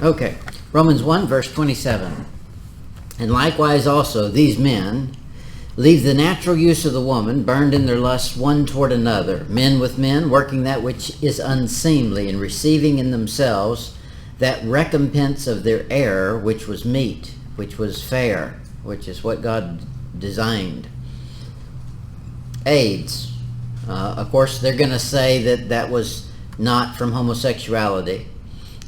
Okay, Romans 1, verse 27. And likewise also these men leave the natural use of the woman, burned in their lust one toward another, men with men, working that which is unseemly, and receiving in themselves that recompense of their error, which was meet, which was fair, which is what God designed. AIDS. Of course, they're going to say that that was not from homosexuality.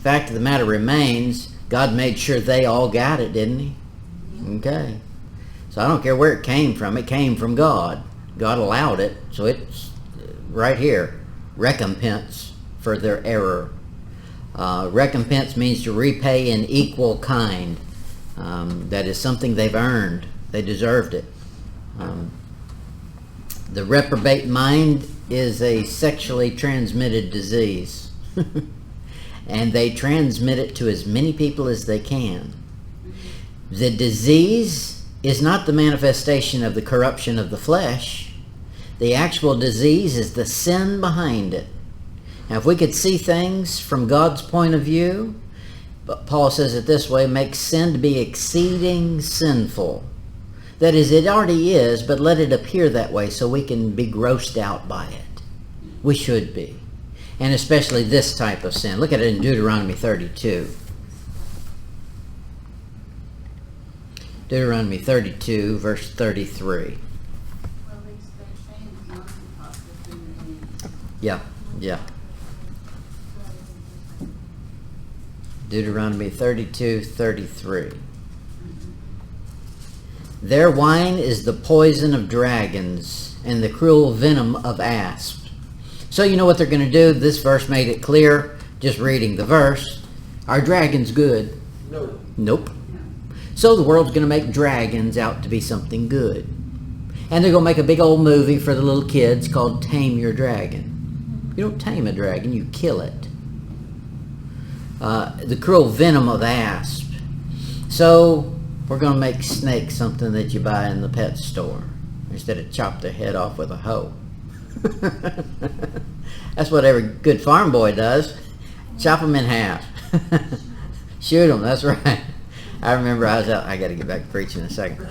Fact of the matter remains, God made sure they all got it, didn't he? Okay. So I don't care where it came from. It came from God. God allowed it. So it's right here. Recompense for their error. Recompense means to repay in equal kind. That is something they've earned. They deserved it. The reprobate mind is a sexually transmitted disease. And they transmit it to as many people as they can. The disease is not the manifestation of the corruption of the flesh. The actual disease is the sin behind it. Now, if we could see things from God's point of view, but Paul says it this way, make sin to be exceeding sinful. That is, it already is, but let it appear that way so we can be grossed out by it. We should be. And especially this type of sin. Look at it in Deuteronomy 32. Deuteronomy 32, verse 33. Yeah. Deuteronomy 32, 33. Their wine is the poison of dragons and the cruel venom of asps. So you know what they're going to do? This verse made it clear, just reading the verse. Are dragons good? No. Nope. So the world's going to make dragons out to be something good. And they're going to make a big old movie for the little kids called Tame Your Dragon. You don't tame a dragon, you kill it. The cruel venom of asp. So we're going to make snakes something that you buy in the pet store instead of chop their head off with a hoe. That's what every good farm boy does. Chop them in half. Shoot them, that's right. I remember I was out, I got to get back to preaching in a second.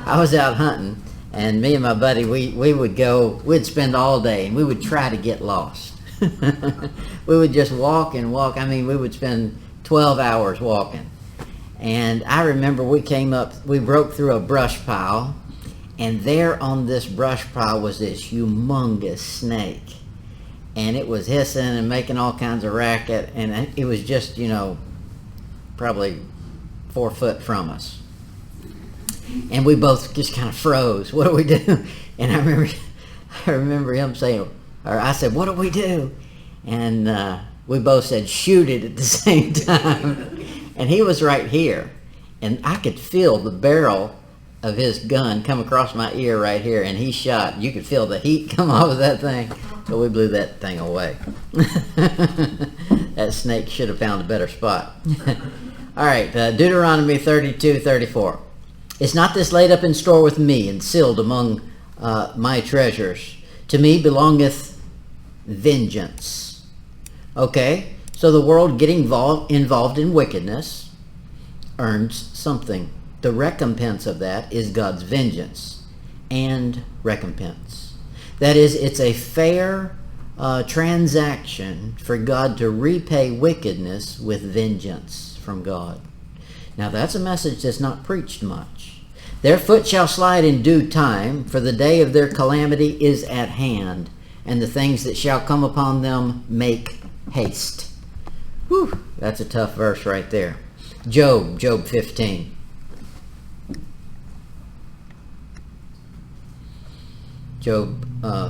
I was out hunting, and me and my buddy, we would go, we'd spend all day, and we would try to get lost. We would just walk and walk. I mean, we would spend 12 hours walking. And I remember we broke through a brush pile, and there on this brush pile was this humongous snake. And it was hissing and making all kinds of racket, and it was just, probably 4 foot from us. And we both just kind of froze. What do we do? And I remember him saying, or I said, what do we do? And we both said, shoot it at the same time. And he was right here. And I could feel the barrel of his gun come across my ear right here. And he shot. You could feel the heat come off of that thing. So we blew that thing away. That snake should have found a better spot. All right, Deuteronomy 32, 34. Is not this laid up in store with me and sealed among my treasures? To me belongeth vengeance. Okay, so the world getting involved in wickedness earns something. The recompense of that is God's vengeance and recompense. That is, it's a fair transaction for God to repay wickedness with vengeance from God. Now that's a message that's not preached much. Their foot shall slide in due time, for the day of their calamity is at hand, and the things that shall come upon them make haste. Whew, that's a tough verse right there. Job 15. Job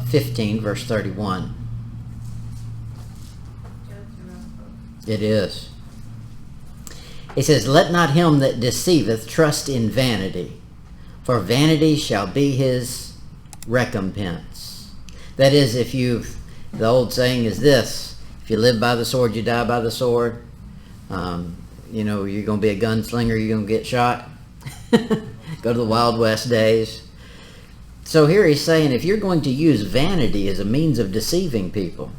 15, verse 31. It is. It says, let not him that deceiveth trust in vanity, for vanity shall be his recompense. That is, the old saying is this, if you live by the sword, you die by the sword. You're going to be a gunslinger, you're going to get shot. Go to the Wild West days. So here he's saying, if you're going to use vanity as a means of deceiving people,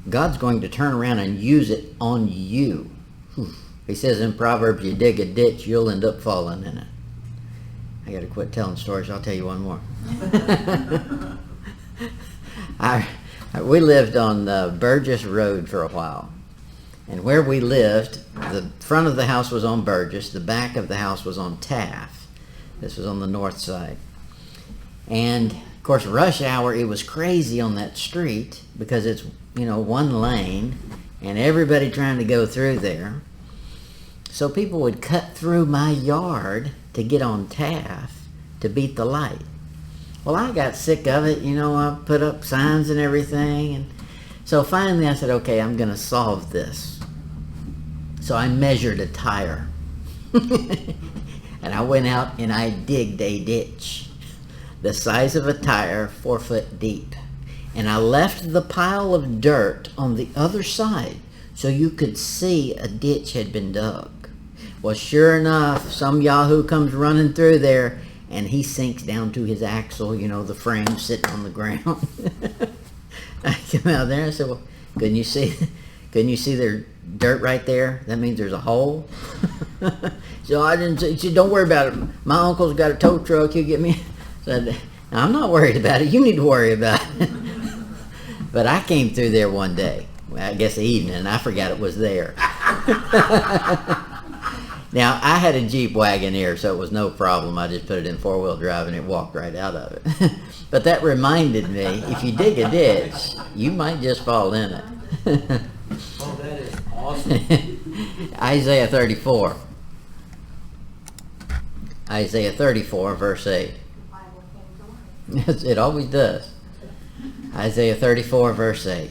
God's going to turn around and use it on you. Whew. He says in Proverbs, you dig a ditch, you'll end up falling in it. I got to quit telling stories. I'll tell you one more. We lived on Burgess Road for a while. And where we lived, the front of the house was on Burgess. The back of the house was on Taft. This was on the north side. And, of course, rush hour, it was crazy on that street because it's, one lane and everybody trying to go through there. So people would cut through my yard to get on Taft to beat the light. Well, I got sick of it. I put up signs and everything. And so finally I said, okay, I'm going to solve this. So I measured a tire. And I went out and I digged a ditch the size of a tire, 4 foot deep. And I left the pile of dirt on the other side so you could see a ditch had been dug. Well, sure enough, some yahoo comes running through there and he sinks down to his axle, the frame sitting on the ground. I come out there and I said, well, couldn't you see their dirt right there? That means there's a hole. So I didn't say, he said, don't worry about it. My uncle's got a tow truck. He'll get me. I said, I'm not worried about it. You need to worry about it. But I came through there one day, I guess the evening, and I forgot it was there. Now, I had a Jeep Wagoneer, so it was no problem. I just put it in four-wheel drive and it walked right out of it. But that reminded me, if you dig a ditch, you might just fall in it. Oh, that is awesome. Isaiah 34. Isaiah 34, verse 8. It always does. Isaiah 34, verse 8.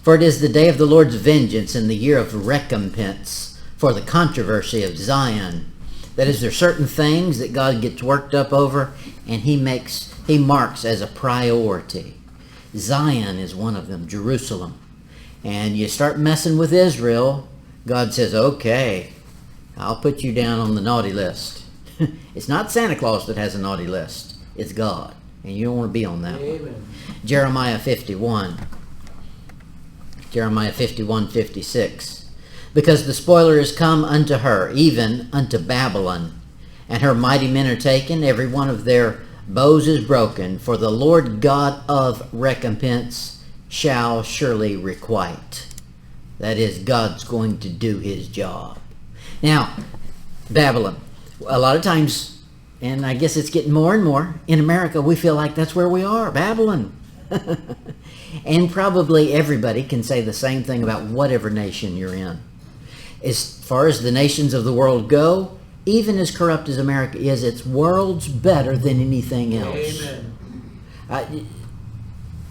For it is the day of the Lord's vengeance and the year of recompense for the controversy of Zion. That is, there are certain things that God gets worked up over and he marks as a priority. Zion is one of them, Jerusalem. And you start messing with Israel, God says, okay, I'll put you down on the naughty list. It's not Santa Claus that has a naughty list. It's God. And you don't want to be on that one. Jeremiah 51. Jeremiah 51:56. Because the spoiler is come unto her, even unto Babylon, and her mighty men are taken, every one of their bows is broken, for the Lord God of recompense shall surely requite. That is, God's going to do his job. Now, Babylon. A lot of times, and I guess it's getting more and more, in America we feel like that's where we are, Babylon. And probably everybody can say the same thing about whatever nation you're in. As far as the nations of the world go, even as corrupt as America is, it's worlds better than anything else. Amen.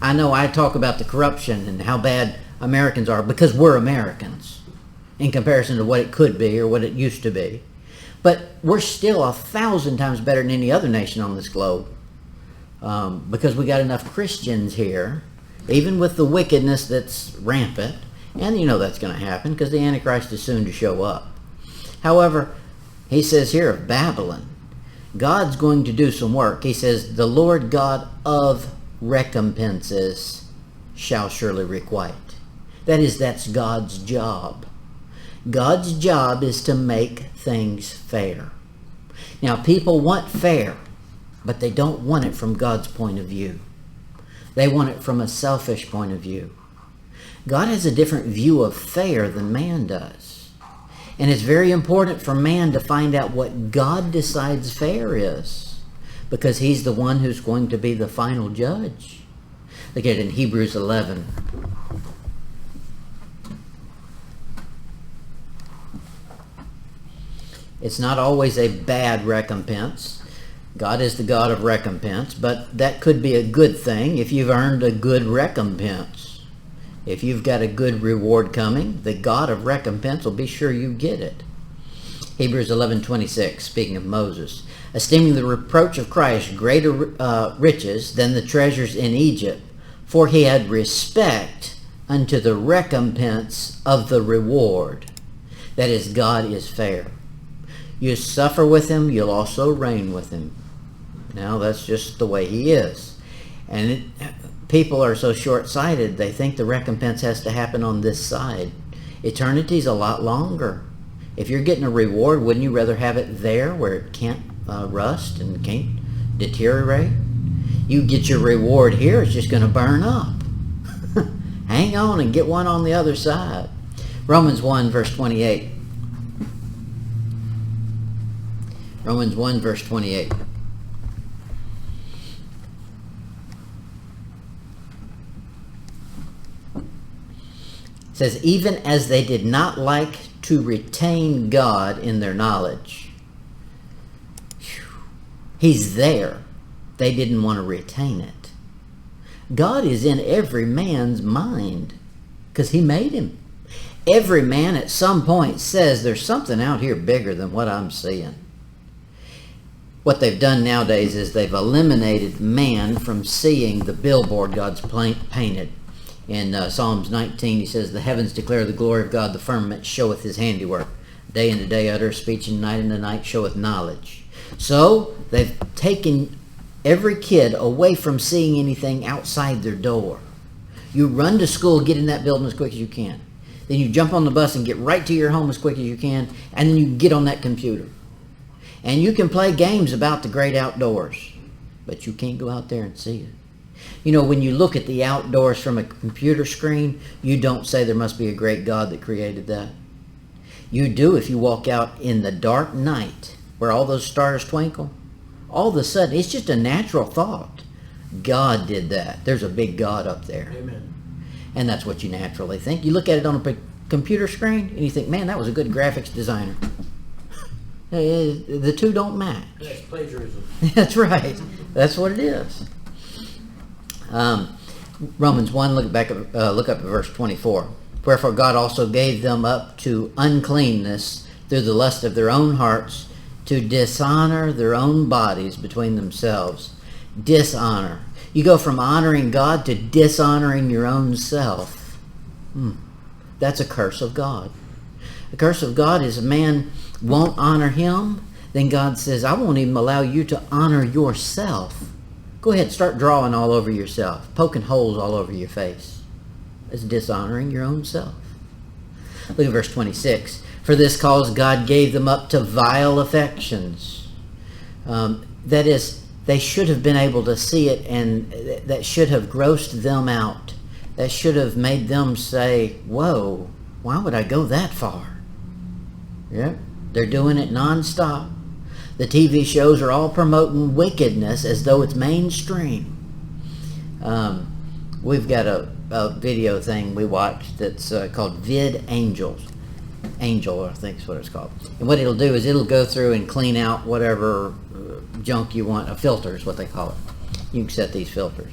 I know I talk about the corruption and how bad Americans are because we're Americans in comparison to what it could be or what it used to be. But we're still 1,000 times better than any other nation on this globe because we got enough Christians here, even with the wickedness that's rampant. And that's going to happen because the Antichrist is soon to show up. However, he says here of Babylon, God's going to do some work. He says, the Lord God of recompenses shall surely requite. That is, that's God's job. God's job is to make things fair. Now, people want fair, but they don't want it from God's point of view. They want it from a selfish point of view. God has a different view of fair than man does. And it's very important for man to find out what God decides fair is, because he's the one who's going to be the final judge. Look at it in Hebrews 11. It's not always a bad recompense. God is the God of recompense, but that could be a good thing if you've earned a good recompense. If you've got a good reward coming, the God of recompense will be sure you get it. Hebrews 11:26, speaking of Moses, esteeming the reproach of Christ greater riches than the treasures in Egypt, for he had respect unto the recompense of the reward. That is, God is fair. You suffer with him, you'll also reign with him. Now, that's just the way he is. And people are so short-sighted, they think the recompense has to happen on this side. Eternity's a lot longer. If you're getting a reward, wouldn't you rather have it there where it can't rust and can't deteriorate? You get your reward here, it's just going to burn up. Hang on and get one on the other side. Romans 1 verse 28. Romans 1 verse 28. It says, even as they did not like to retain God in their knowledge. He's there. They didn't want to retain it. God is in every man's mind because he made him. Every man at some point says there's something out here bigger than what I'm seeing. What they've done nowadays is they've eliminated man from seeing the billboard God's painted. In Psalms 19, he says, the heavens declare the glory of God, the firmament showeth his handiwork. Day unto day uttereth speech, and night unto night showeth knowledge. So they've taken every kid away from seeing anything outside their door. You run to school, get in that building as quick as you can. Then you jump on the bus and get right to your home as quick as you can, and then you get on that computer. And you can play games about the great outdoors, but you can't go out there and see it. You know, when you look at the outdoors from a computer screen, you don't say there must be a great God that created that. You do if you walk out in the dark night where all those stars twinkle. All of a sudden, it's just a natural thought. God did that. There's a big God up there. Amen. And that's what you naturally think. You look at it on a computer screen and you think, man, that was a good graphics designer. The two don't match. That's plagiarism. That's right. That's what it is. Romans 1, look up at verse 24. Wherefore God also gave them up to uncleanness through the lust of their own hearts, to dishonor their own bodies between themselves. Dishonor. You go from honoring God to dishonoring your own self. That's a curse of God. The curse of God is a man won't honor him, then God says, I won't even allow you to honor yourself. Go ahead, start drawing all over yourself, poking holes all over your face. It's dishonoring your own self. Look at verse 26. For this cause God gave them up to vile affections. That is, they should have been able to see it, and that should have grossed them out. That should have made them say, whoa, why would I go that far? Yeah, they're doing it nonstop. The TV shows are all promoting wickedness as though it's mainstream. We've got a video thing we watched that's called Vid Angels. Angel, I think is what it's called. And what it'll do is it'll go through and clean out whatever junk you want. A filter is what they call it. You can set these filters.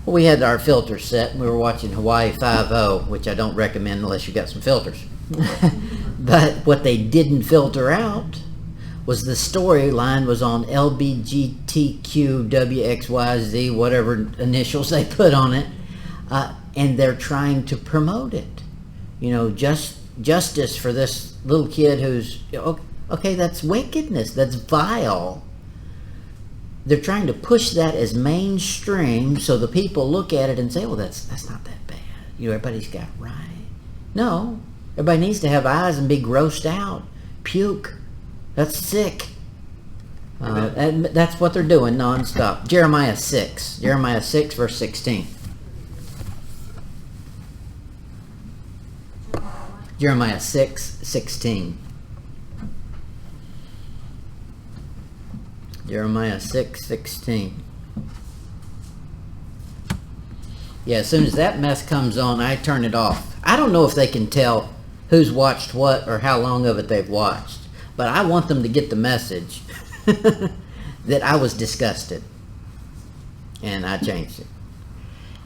Well, we had our filters set, and we were watching Hawaii 5-0, which I don't recommend unless you've got some filters. But what they didn't filter out was the storyline was on LBGTQWXYZ, whatever initials they put on it, and they're trying to promote it. You know, justice for this little kid who's, okay, that's wickedness, that's vile. They're trying to push that as mainstream so the people look at it and say, well, that's not that bad. You know, everybody's got right. No, everybody needs to have eyes and be grossed out. Puke. That's sick. And that's what they're doing nonstop. Jeremiah 6 verse 16. Jeremiah 6:16. Jeremiah 6:16. Yeah, as soon as that mess comes on, I turn it off. I don't know if they can tell who's watched what or how long of it they've watched, but I want them to get the message that I was disgusted. And I changed it.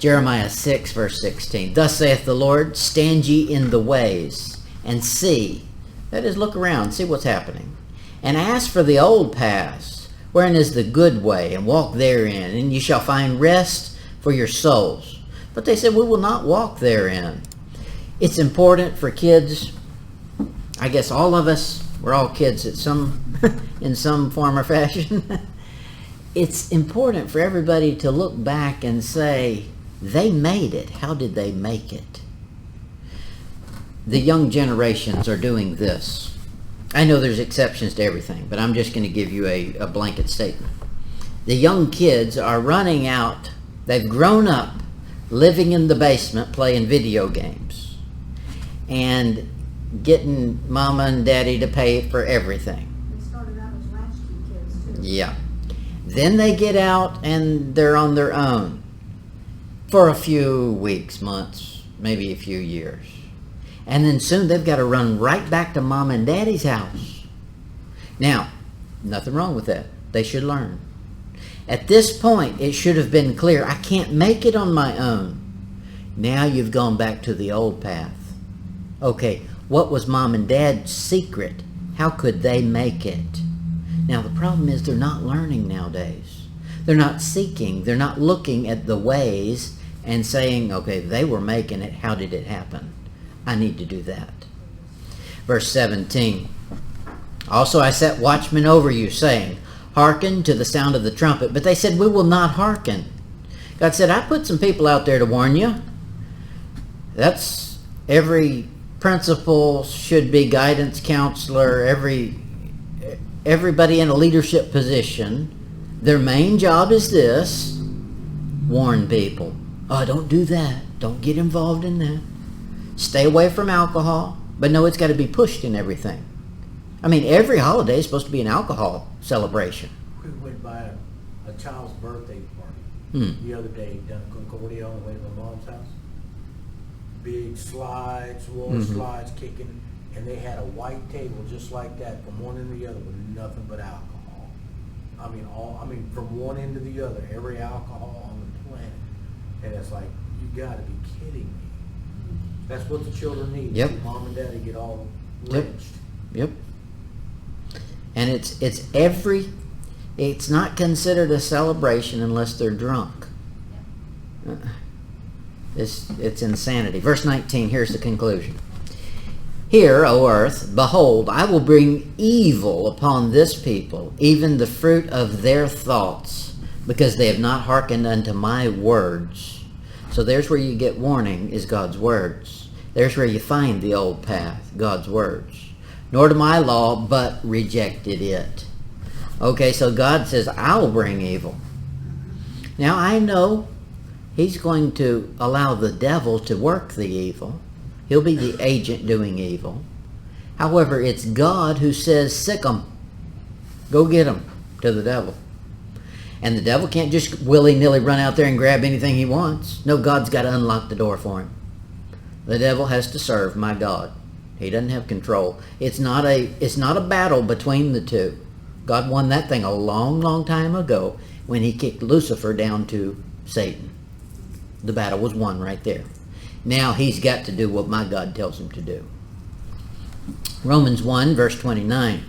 Jeremiah 6 verse 16. Thus saith the Lord, stand ye in the ways, and see. That is, look around, see what's happening. And ask for the old paths, wherein is the good way, and walk therein, and ye shall find rest for your souls. But they said, we will not walk therein. It's important for kids, I guess all of us, we're all kids at in some form or fashion. It's important for everybody to look back and say, they made it. How did they make it? the young generations are doing this. I know there's exceptions to everything, but I'm just going to give you a blanket statement. The young kids are running out. They've grown up living in the basement playing video games and getting mama and daddy to pay for everything. They started out as latchkey kids too. Yeah. Then they get out and they're on their own for a few weeks, months, maybe a few years. And then soon they've got to run right back to mom and daddy's house. Now, nothing wrong with that. They should learn. At this point, it should have been clear, I can't make it on my own. Now you've gone back to the old path. Okay, what was mom and dad's secret? How could they make it? Now the problem is they're not learning nowadays. They're not seeking. They're not looking at the ways and saying, okay, they were making it. How did it happen? I need to do that. Verse 17. Also I set watchmen over you, saying, hearken to the sound of the trumpet. But they said, we will not hearken. God said, I put some people out there to warn you. That's every principal should be guidance counselor, everybody in a leadership position. Their main job is this: warn people. Oh, don't do that. Don't get involved in that. Stay away from alcohol. But no, it's got to be pushed in everything. I mean, every holiday is supposed to be an alcohol celebration. We went by a child's birthday party the other day down in Concordia on the way to my mom's house. Big slides, roller slides kicking, and they had a white table just like that from one end to the other with nothing but alcohol. I mean, from one end to the other, every alcohol on the planet. And it's like, you got to be kidding me. That's what the children need. Yep. See mom and daddy get all lynched. Yep. And it's not considered a celebration unless they're drunk. It's insanity. Verse 19, here's the conclusion. Hear, O earth, behold, I will bring evil upon this people, even the fruit of their thoughts, because they have not hearkened unto my words. So there's where you get warning, is God's words. There's where you find the old path, God's words. Nor to my law, but rejected it. Okay, so God says, I'll bring evil. Now I know he's going to allow the devil to work the evil. He'll be the agent doing evil. However, it's God who says, sick 'em. Go get 'em to the devil. And the devil can't just willy-nilly run out there and grab anything he wants. No, God's got to unlock the door for him. The devil has to serve my God. He doesn't have control. It's not a battle between the two. God won that thing a long, long time ago when he kicked Lucifer down to Satan. The battle was won right there. Now he's got to do what my God tells him to do. Romans 1, verse 29.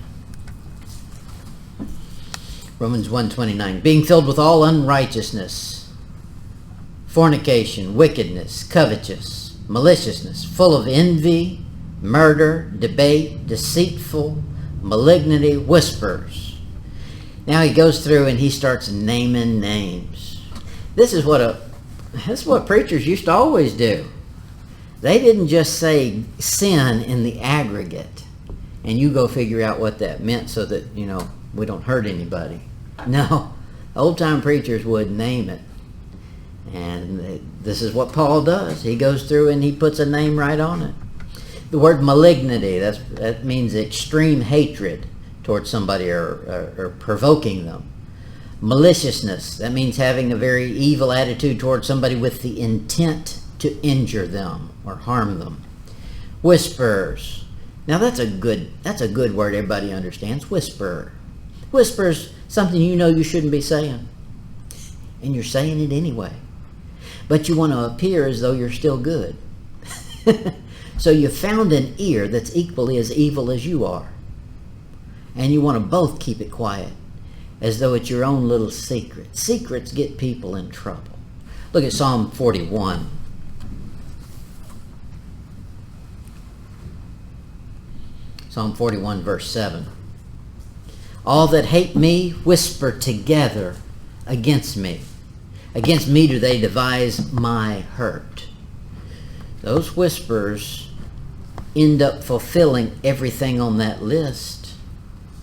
Romans 1:29. Being filled with all unrighteousness, fornication, wickedness, covetousness, maliciousness, full of envy, murder, debate, deceitful, malignity, whispers. Now he goes through and he starts naming names. This is what preachers used to always do. They didn't just say sin in the aggregate and you go figure out what that meant so that, we don't hurt anybody. No, old-time preachers would name it. And this is what Paul does. He goes through and he puts a name right on it. The word malignity, that means extreme hatred towards somebody or provoking them. Maliciousness, that means having a very evil attitude towards somebody with the intent to injure them or harm them. Whispers. Now that's a good word everybody understands. Whisper. Whispers something you shouldn't be saying. And you're saying it anyway. But you want to appear as though you're still good. So you found an ear that's equally as evil as you are. And you want to both keep it quiet, as though it's your own little secret. Secrets get people in trouble. Look at Psalm 41. Psalm 41, verse 7. All that hate me whisper together against me. Against me do they devise my hurt. Those whispers end up fulfilling everything on that list.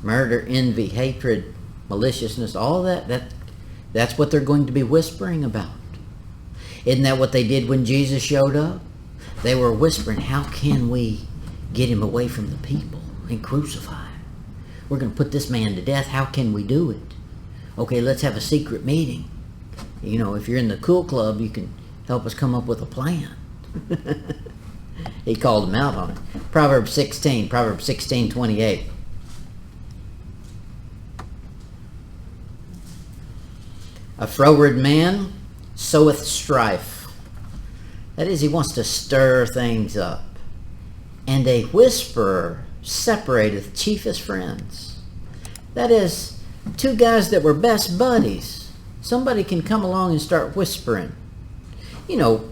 Murder, envy, hatred, maliciousness, all that's what they're going to be whispering about. Isn't that what they did when Jesus showed up? They were whispering, how can we get him away from the people and crucify him? We're going to put this man to death. How can we do it? Okay, let's have a secret meeting. You know, if you're in the cool club, you can help us come up with a plan. He called them out on it. Proverbs 16:28. A froward man soweth strife. That is, he wants to stir things up. And a whisperer separateth chiefest friends. That is, two guys that were best buddies. Somebody can come along and start whispering. You know,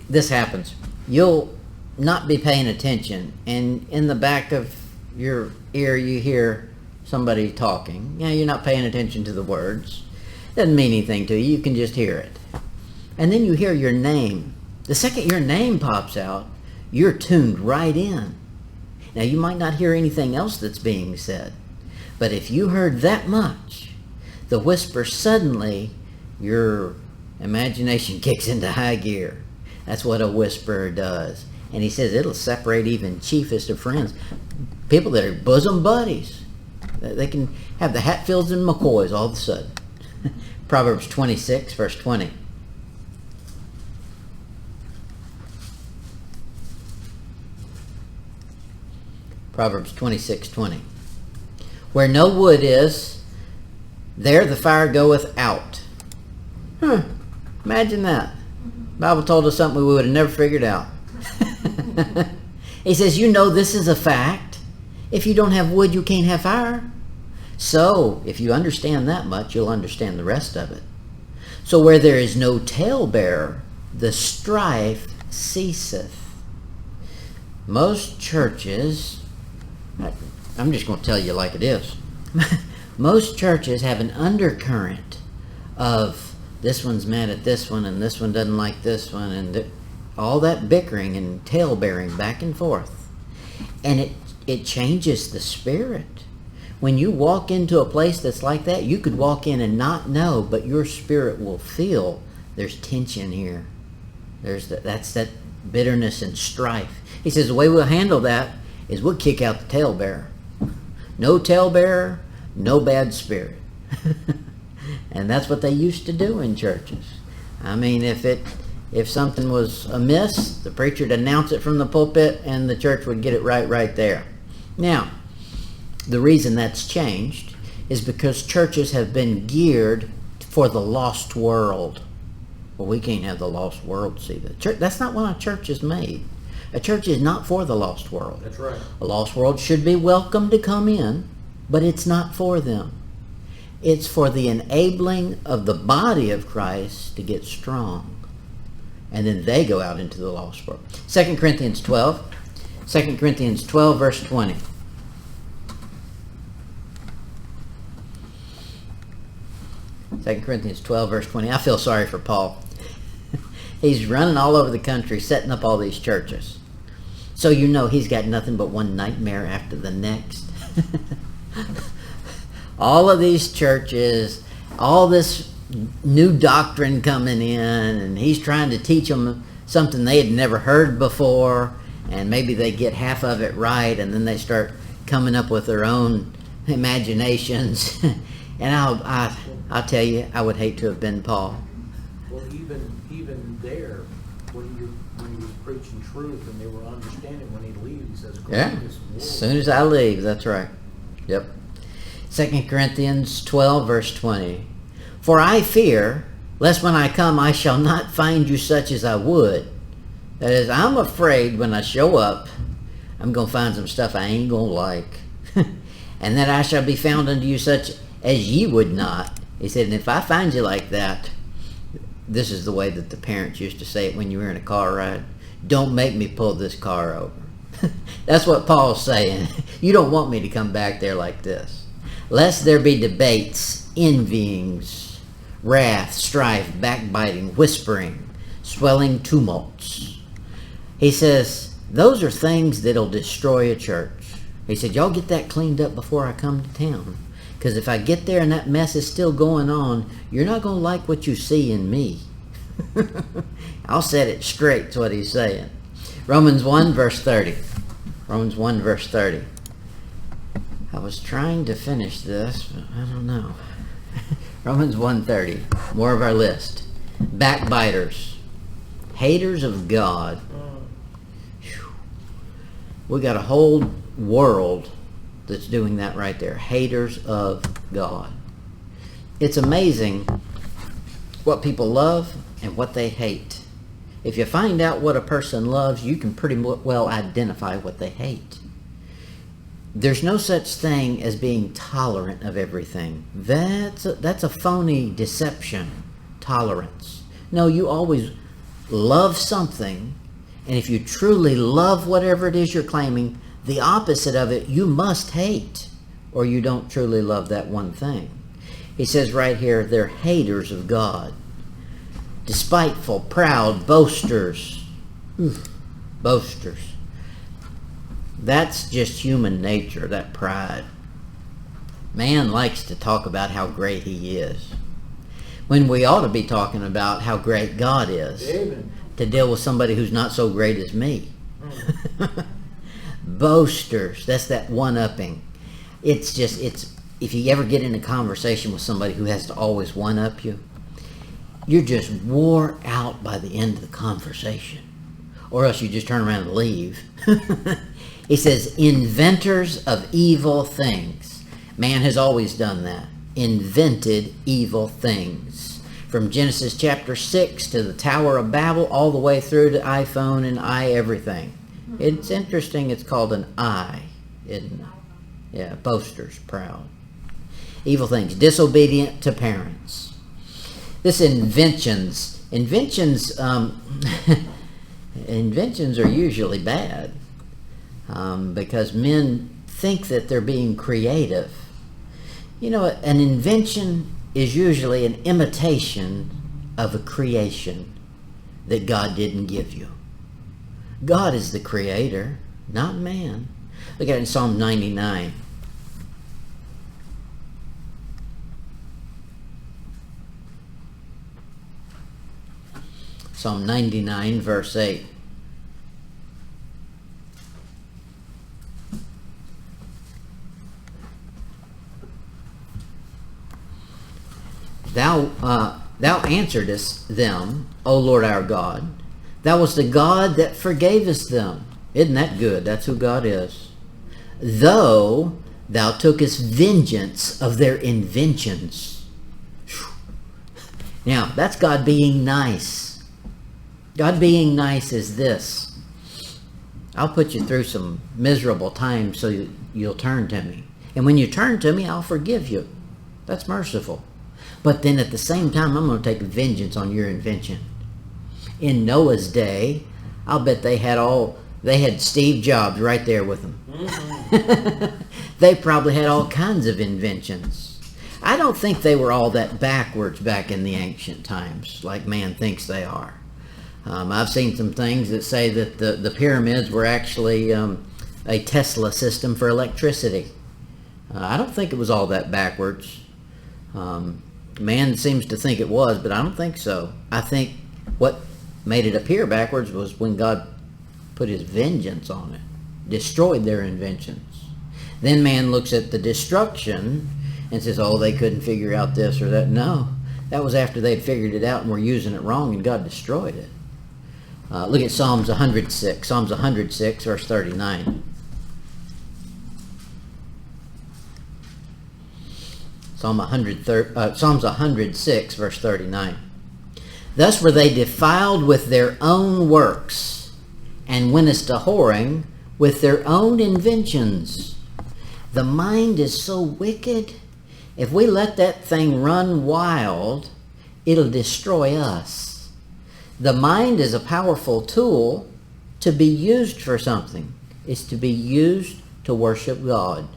this happens. You'll not be paying attention, and in the back of your ear you hear somebody talking. You know, you're not paying attention to the words. Doesn't mean anything to you. You can just hear it. And then you hear your name. The second your name pops out, you're tuned right in. Now, you might not hear anything else that's being said, but if you heard that much, the whisper, suddenly your imagination kicks into high gear. That's what a whisperer does. And he says it'll separate even chiefest of friends. People that are bosom buddies. They can have the Hatfields and McCoys all of a sudden. Proverbs 26, verse 20. Proverbs 26:20. Where no wood is, there the fire goeth out. Imagine that. The Bible told us something we would have never figured out. He says, you know this is a fact. If you don't have wood, you can't have fire. So, if you understand that much, you'll understand the rest of it. So where there is no talebearer, the strife ceaseth. Most churches, I'm just going to tell you like it is. Most churches have an undercurrent of this one's mad at this one and this one doesn't like this one, and all that bickering and tale-bearing back and forth. And it changes the spirit. When you walk into a place that's like that, you could walk in and not know, but your spirit will feel there's tension here. That's that bitterness and strife. He says the way we'll handle that is we'll kick out the talebearer. No talebearer, no bad spirit. And that's what they used to do in churches. I mean, if something was amiss, the preacher would announce it from the pulpit and the church would get it right there. Now, the reason that's changed is because churches have been geared for the lost world. Well, we can't have the lost world see the church. That's not what a church is made. A church is not for the lost world. That's right. A lost world should be welcome to come in, but it's not for them. It's for the enabling of the body of Christ to get strong. And then they go out into the lost world. 2 Corinthians 12, verse 20. 2 Corinthians 12, verse 20. I feel sorry for Paul. He's running all over the country, setting up all these churches. So you know he's got nothing but one nightmare after the next. All of these churches, all this new doctrine coming in, and he's trying to teach them something they had never heard before, and maybe they get half of it right, and then they start coming up with their own imaginations. And I'll tell you, I would hate to have been Paul. Well, even there, when he was preaching truth and they were understanding, when he leaves, he says, Yeah, as soon as I leave, that's right. Yep. 2 Corinthians 12, verse 20. For I fear, lest when I come I shall not find you such as I would. That is, I'm afraid when I show up, I'm going to find some stuff I ain't going to like. And that I shall be found unto you such as ye would not. He said, and if I find you like that, this is the way that the parents used to say it when you were in a car ride. Don't make me pull this car over. That's what Paul's saying. You don't want me to come back there like this. Lest there be debates, envyings, wrath, strife, backbiting, whispering, swelling tumults. He says, Those are things that'll destroy a church. He said, y'all get that cleaned up before I come to town. Because if I get there and that mess is still going on, you're not going to like what you see in me. I'll set it straight, is what he's saying. Romans 1 verse 30. Romans 1 verse 30. I was trying to finish this, but I don't know. Romans 1:30. More of our list. Backbiters. Haters of God. Whew. We got a whole world that's doing that right there. Haters of God. It's amazing what people love and what they hate. If you find out what a person loves, you can pretty well identify what they hate. There's no such thing as being tolerant of everything. That's a phony deception. Tolerance. No, you always love something, and if you truly love whatever it is you're claiming, the opposite of it you must hate, or you don't truly love that one thing. He says right here, they're haters of God. Despiteful, proud, boasters. Boasters. That's just human nature, that pride. Man likes to talk about how great he is, when we ought to be talking about how great God is. Amen. To deal with somebody who's not so great as me. Boasters, that's that one-upping. It's if you ever get in a conversation with somebody who has to always one-up you, you're just wore out by the end of the conversation. Or else you just turn around and leave. He says, inventors of evil things. Man has always done that. Invented evil things. From Genesis chapter 6 to the Tower of Babel, all the way through to iPhone and everything. It's interesting it's called an I, isn't it? Yeah, boasters, proud. Evil things, disobedient to parents. This inventions are usually bad. Because men think that they're being creative. You know, an invention is usually an imitation of a creation that God didn't give you. God is the creator, not man. Look at it in Psalm 99. Psalm 99, verse 8. Thou answeredest them, O Lord our God. Thou wast the God that forgavest them. Isn't that good? That's who God is. Though thou tookest vengeance of their inventions. Now, that's God being nice. God being nice is this. I'll put you through some miserable times so you'll turn to me. And when you turn to me, I'll forgive you. That's merciful. But then at the same time, I'm going to take vengeance on your invention. In Noah's day, I'll bet they had Steve Jobs right there with them. Mm-hmm. They probably had all kinds of inventions. I don't think they were all that backwards back in the ancient times, like man thinks they are. I've seen some things that say that the pyramids were actually a Tesla system for electricity. I don't think it was all that backwards. Man seems to think it was, but I don't think so. I think what made it appear backwards was when God put his vengeance on it, destroyed their inventions. Then man looks at the destruction and says, oh, they couldn't figure out this or that. No, that was after they'd figured it out and were using it wrong, and God destroyed it. Look at Psalms 106. Psalms 106, verse 39. Psalms 106, verse 39. Thus were they defiled with their own works, and wentest a whoring with their own inventions. The mind is so wicked. If we let that thing run wild, it'll destroy us. The mind is a powerful tool to be used for something. It's to be used to worship God.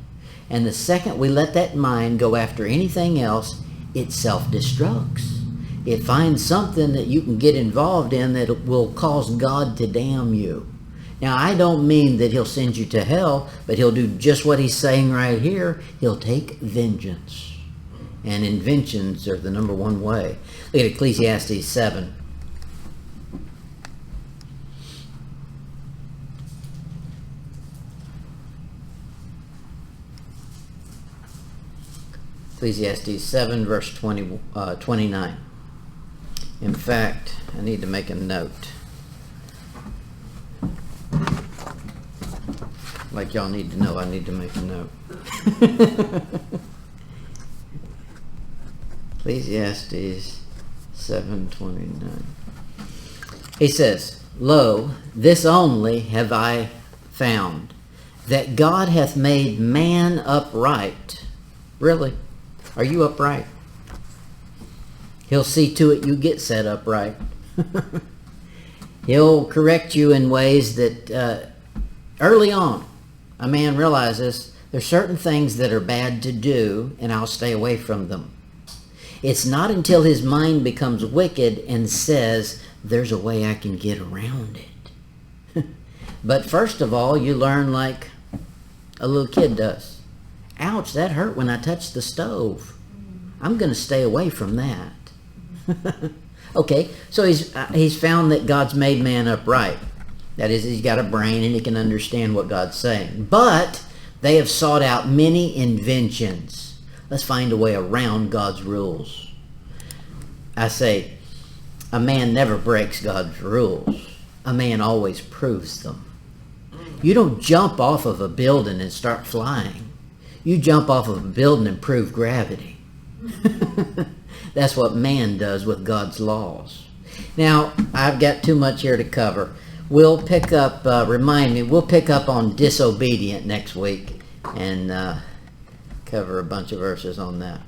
And the second we let that mind go after anything else, it self-destructs. It finds something that you can get involved in that will cause God to damn you. Now, I don't mean that he'll send you to hell, but he'll do just what he's saying right here. He'll take vengeance. And inventions are the number one way. Look at Ecclesiastes 7. Ecclesiastes 7, verse 29. In fact, I need to make a note. Like y'all need to know, I need to make a note. Ecclesiastes 7:29. He says, "Lo, this only have I found, that God hath made man upright." Really? Are you upright? He'll see to it you get set upright. He'll correct you in ways that early on a man realizes there's certain things that are bad to do, and I'll stay away from them. It's not until his mind becomes wicked and says, there's a way I can get around it. But first of all, you learn like a little kid does. Ouch, that hurt when I touched the stove. I'm going to stay away from that. Okay, so he's found that God's made man upright. That is, he's got a brain and he can understand what God's saying. But they have sought out many inventions. Let's find a way around God's rules. I say, a man never breaks God's rules. A man always proves them. You don't jump off of a building and start flying. You jump off of a building and prove gravity. That's what man does with God's laws. Now, I've got too much here to cover. We'll pick up, we'll pick up on disobedient next week and cover a bunch of verses on that.